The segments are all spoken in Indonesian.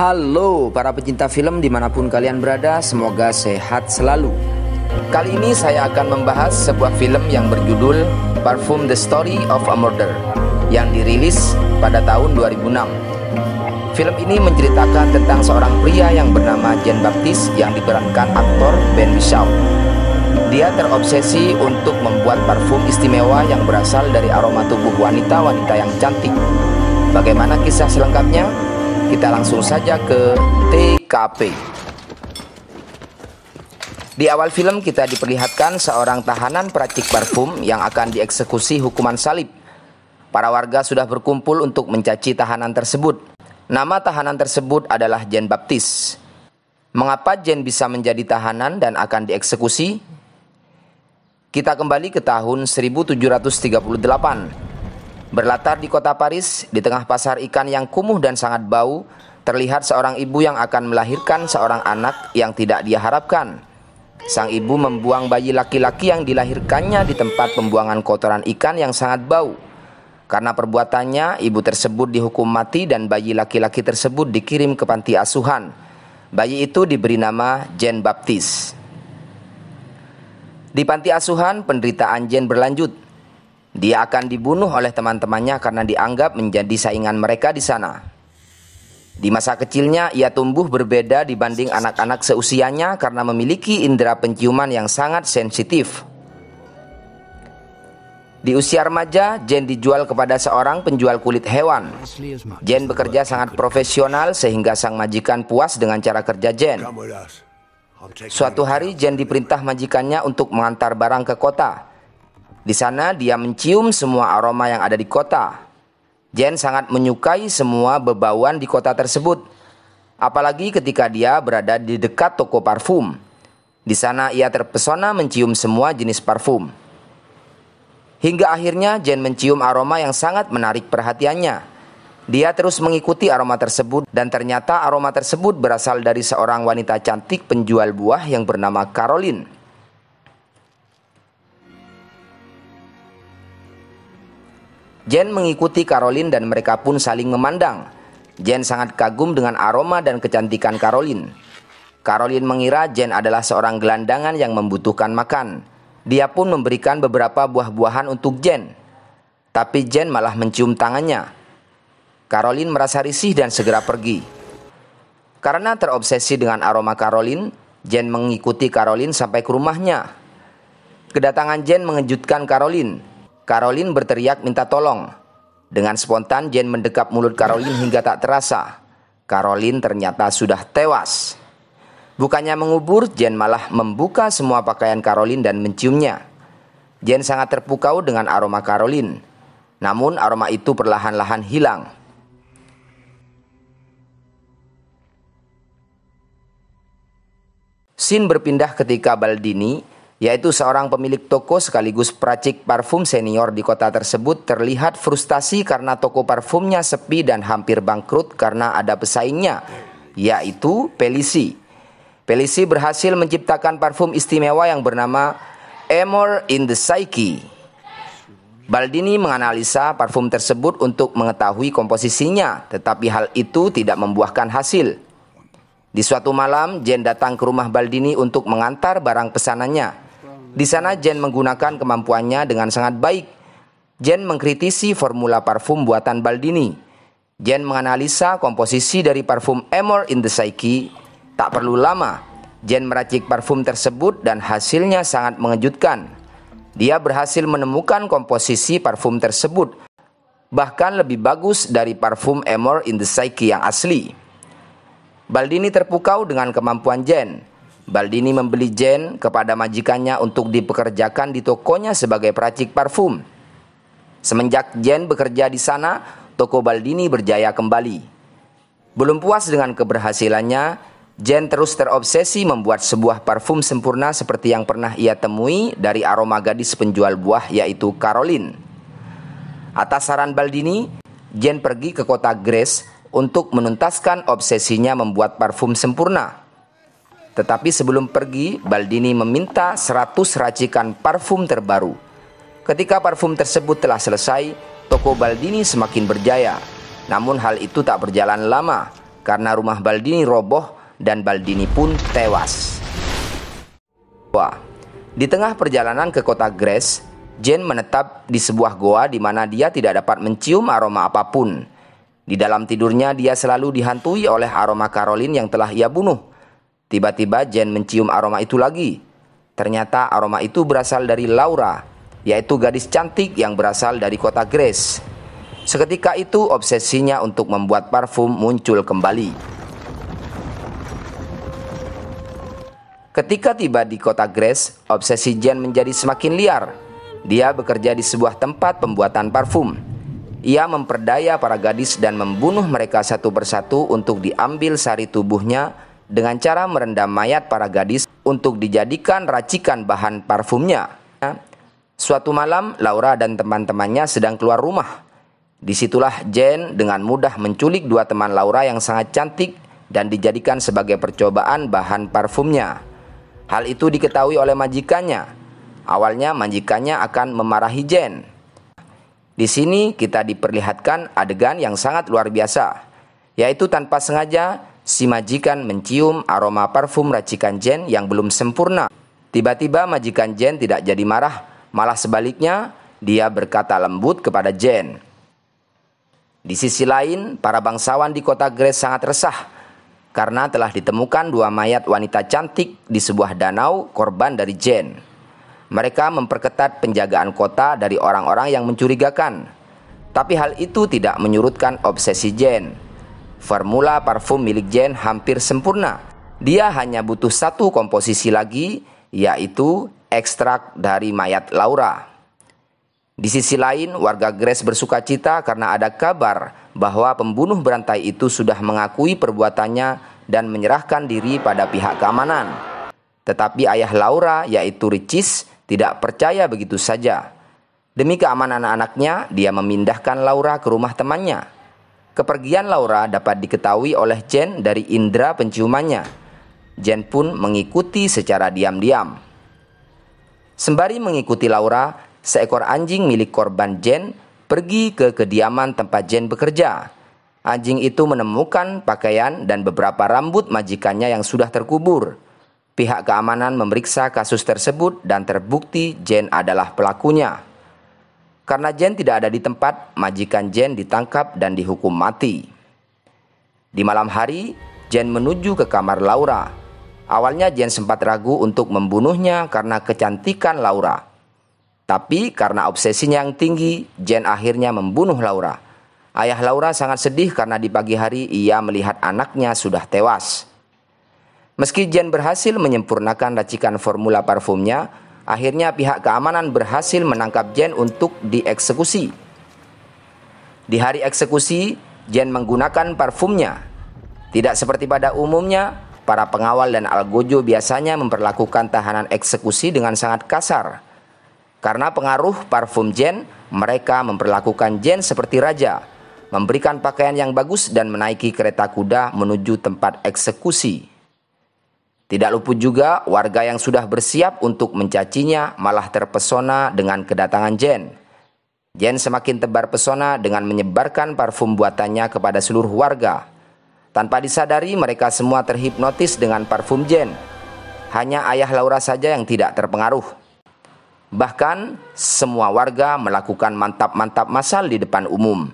Halo para pecinta film dimanapun kalian berada, semoga sehat selalu. Kali ini saya akan membahas sebuah film yang berjudul Parfum The Story of a Murder yang dirilis pada tahun 2006. Film ini menceritakan tentang seorang pria yang bernama Jean Baptiste yang diperankan aktor Ben Whishaw. Dia terobsesi untuk membuat parfum istimewa yang berasal dari aroma tubuh wanita-wanita yang cantik. Bagaimana kisah selengkapnya? Kita langsung saja ke TKP. Di awal film kita diperlihatkan seorang tahanan peracik parfum yang akan dieksekusi hukuman salib. Para warga sudah berkumpul untuk mencaci tahanan tersebut. Nama tahanan tersebut adalah Jean Baptiste. Mengapa Jean bisa menjadi tahanan dan akan dieksekusi? Kita kembali ke tahun 1738. Berlatar di kota Paris, di tengah pasar ikan yang kumuh dan sangat bau, terlihat seorang ibu yang akan melahirkan seorang anak yang tidak dia harapkan. Sang ibu membuang bayi laki-laki yang dilahirkannya di tempat pembuangan kotoran ikan yang sangat bau. Karena perbuatannya, ibu tersebut dihukum mati dan bayi laki-laki tersebut dikirim ke panti asuhan. Bayi itu diberi nama Jean Baptiste. Di panti asuhan, penderitaan Jean berlanjut. Dia akan dibunuh oleh teman-temannya karena dianggap menjadi saingan mereka di sana. Di masa kecilnya, ia tumbuh berbeda dibanding anak-anak seusianya karena memiliki indera penciuman yang sangat sensitif. Di usia remaja, Jean dijual kepada seorang penjual kulit hewan. Jean bekerja sangat profesional sehingga sang majikan puas dengan cara kerja Jean. Suatu hari, Jean diperintah majikannya untuk mengantar barang ke kota. Di sana dia mencium semua aroma yang ada di kota. Jean sangat menyukai semua bebauan di kota tersebut. Apalagi ketika dia berada di dekat toko parfum. Di sana ia terpesona mencium semua jenis parfum. Hingga akhirnya Jean mencium aroma yang sangat menarik perhatiannya. Dia terus mengikuti aroma tersebut dan ternyata aroma tersebut berasal dari seorang wanita cantik penjual buah yang bernama Caroline. Jean mengikuti Caroline dan mereka pun saling memandang. Jean sangat kagum dengan aroma dan kecantikan Caroline. Caroline mengira Jean adalah seorang gelandangan yang membutuhkan makan. Dia pun memberikan beberapa buah-buahan untuk Jean. Tapi Jean malah mencium tangannya. Caroline merasa risih dan segera pergi. Karena terobsesi dengan aroma Caroline, Jean mengikuti Caroline sampai ke rumahnya. Kedatangan Jean mengejutkan Caroline. Caroline berteriak minta tolong. Dengan spontan Jean mendekap mulut Caroline hingga tak terasa. Caroline ternyata sudah tewas. Bukannya mengubur, Jean malah membuka semua pakaian Caroline dan menciumnya. Jean sangat terpukau dengan aroma Caroline. Namun aroma itu perlahan-lahan hilang. Scene berpindah ketika Baldini, yaitu seorang pemilik toko sekaligus peracik parfum senior di kota tersebut, terlihat frustasi karena toko parfumnya sepi dan hampir bangkrut karena ada pesaingnya, yaitu Félicie. Félicie berhasil menciptakan parfum istimewa yang bernama Amor in the Psyche. Baldini menganalisa parfum tersebut untuk mengetahui komposisinya, tetapi hal itu tidak membuahkan hasil. Di suatu malam, Jean datang ke rumah Baldini untuk mengantar barang pesanannya. Di sana Jean menggunakan kemampuannya dengan sangat baik. Jean mengkritisi formula parfum buatan Baldini. Jean menganalisa komposisi dari parfum Amor in the Psyche. Tak perlu lama, Jean meracik parfum tersebut dan hasilnya sangat mengejutkan. Dia berhasil menemukan komposisi parfum tersebut, bahkan lebih bagus dari parfum Amor in the Psyche yang asli. Baldini terpukau dengan kemampuan Jean. Baldini membeli Jean kepada majikannya untuk dipekerjakan di tokonya sebagai peracik parfum. Semenjak Jean bekerja di sana, toko Baldini berjaya kembali. Belum puas dengan keberhasilannya, Jean terus terobsesi membuat sebuah parfum sempurna seperti yang pernah ia temui dari aroma gadis penjual buah, yaitu Caroline. Atas saran Baldini, Jean pergi ke kota Grasse untuk menuntaskan obsesinya membuat parfum sempurna. Tetapi sebelum pergi, Baldini meminta 100 racikan parfum terbaru. Ketika parfum tersebut telah selesai, toko Baldini semakin berjaya. Namun hal itu tak berjalan lama, karena rumah Baldini roboh dan Baldini pun tewas. Di tengah perjalanan ke kota Grasse, Jane menetap di sebuah goa di mana dia tidak dapat mencium aroma apapun. Di dalam tidurnya dia selalu dihantui oleh aroma Caroline yang telah ia bunuh. Tiba-tiba Jane mencium aroma itu lagi. Ternyata aroma itu berasal dari Laura, yaitu gadis cantik yang berasal dari kota Grasse. Seketika itu obsesinya untuk membuat parfum muncul kembali. Ketika tiba di kota Grasse, obsesi Jane menjadi semakin liar. Dia bekerja di sebuah tempat pembuatan parfum. Ia memperdaya para gadis dan membunuh mereka satu persatu untuk diambil sari tubuhnya dengan cara merendam mayat para gadis untuk dijadikan racikan bahan parfumnya. Suatu malam, Laura dan teman-temannya sedang keluar rumah. Disitulah Jane dengan mudah menculik dua teman Laura yang sangat cantik dan dijadikan sebagai percobaan bahan parfumnya. Hal itu diketahui oleh majikannya. Awalnya majikannya akan memarahi Jane. Di sini kita diperlihatkan adegan yang sangat luar biasa, yaitu tanpa sengaja si majikan mencium aroma parfum racikan Jane yang belum sempurna. Tiba-tiba majikan Jane tidak jadi marah, malah sebaliknya dia berkata lembut kepada Jane. Di sisi lain, para bangsawan di kota Grasse sangat resah karena telah ditemukan dua mayat wanita cantik di sebuah danau korban dari Jane. Mereka memperketat penjagaan kota dari orang-orang yang mencurigakan. Tapi hal itu tidak menyurutkan obsesi Jane. Formula parfum milik Jane hampir sempurna. Dia hanya butuh satu komposisi lagi, yaitu ekstrak dari mayat Laura. Di sisi lain, warga Grasse bersuka cita karena ada kabar bahwa pembunuh berantai itu sudah mengakui perbuatannya dan menyerahkan diri pada pihak keamanan. Tetapi ayah Laura, yaitu Ricis, tidak percaya begitu saja. Demi keamanan anaknya, dia memindahkan Laura ke rumah temannya. Kepergian Laura dapat diketahui oleh Jane dari indera penciumannya. Jane pun mengikuti secara diam-diam. Sembari mengikuti Laura, seekor anjing milik korban Jane pergi ke kediaman tempat Jane bekerja. Anjing itu menemukan pakaian dan beberapa rambut majikannya yang sudah terkubur. Pihak keamanan memeriksa kasus tersebut dan terbukti Jane adalah pelakunya. Karena Jane tidak ada di tempat, majikan Jane ditangkap dan dihukum mati. Di malam hari, Jane menuju ke kamar Laura. Awalnya Jane sempat ragu untuk membunuhnya karena kecantikan Laura. Tapi karena obsesinya yang tinggi, Jane akhirnya membunuh Laura. Ayah Laura sangat sedih karena di pagi hari ia melihat anaknya sudah tewas. Meski Jane berhasil menyempurnakan racikan formula parfumnya, akhirnya pihak keamanan berhasil menangkap Jane untuk dieksekusi. Di hari eksekusi, Jane menggunakan parfumnya. Tidak seperti pada umumnya, para pengawal dan algojo biasanya memperlakukan tahanan eksekusi dengan sangat kasar. Karena pengaruh parfum Jane, mereka memperlakukan Jane seperti raja, memberikan pakaian yang bagus dan menaiki kereta kuda menuju tempat eksekusi. Tidak luput juga warga yang sudah bersiap untuk mencacinya malah terpesona dengan kedatangan Jane. Jane semakin tebar pesona dengan menyebarkan parfum buatannya kepada seluruh warga. Tanpa disadari mereka semua terhipnotis dengan parfum Jane. Hanya ayah Laura saja yang tidak terpengaruh. Bahkan semua warga melakukan mantap-mantap massal di depan umum.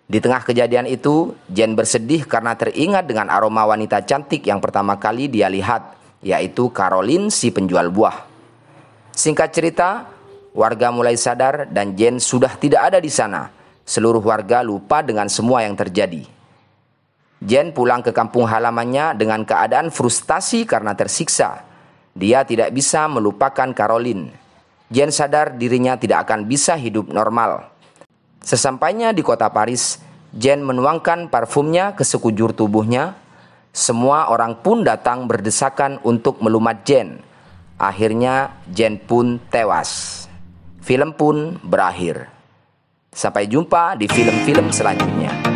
Di tengah kejadian itu, Jane bersedih karena teringat dengan aroma wanita cantik yang pertama kali dia lihat, yaitu Caroline si penjual buah. Singkat cerita, warga mulai sadar dan Jane sudah tidak ada di sana. Seluruh warga lupa dengan semua yang terjadi. Jane pulang ke kampung halamannya dengan keadaan frustasi karena tersiksa. Dia tidak bisa melupakan Caroline. Jane sadar dirinya tidak akan bisa hidup normal. Sesampainya di kota Paris, Jane menuangkan parfumnya ke sekujur tubuhnya. Semua orang pun datang berdesakan untuk melumat Jane. Akhirnya Jane pun tewas. Film pun berakhir. Sampai jumpa di film-film selanjutnya.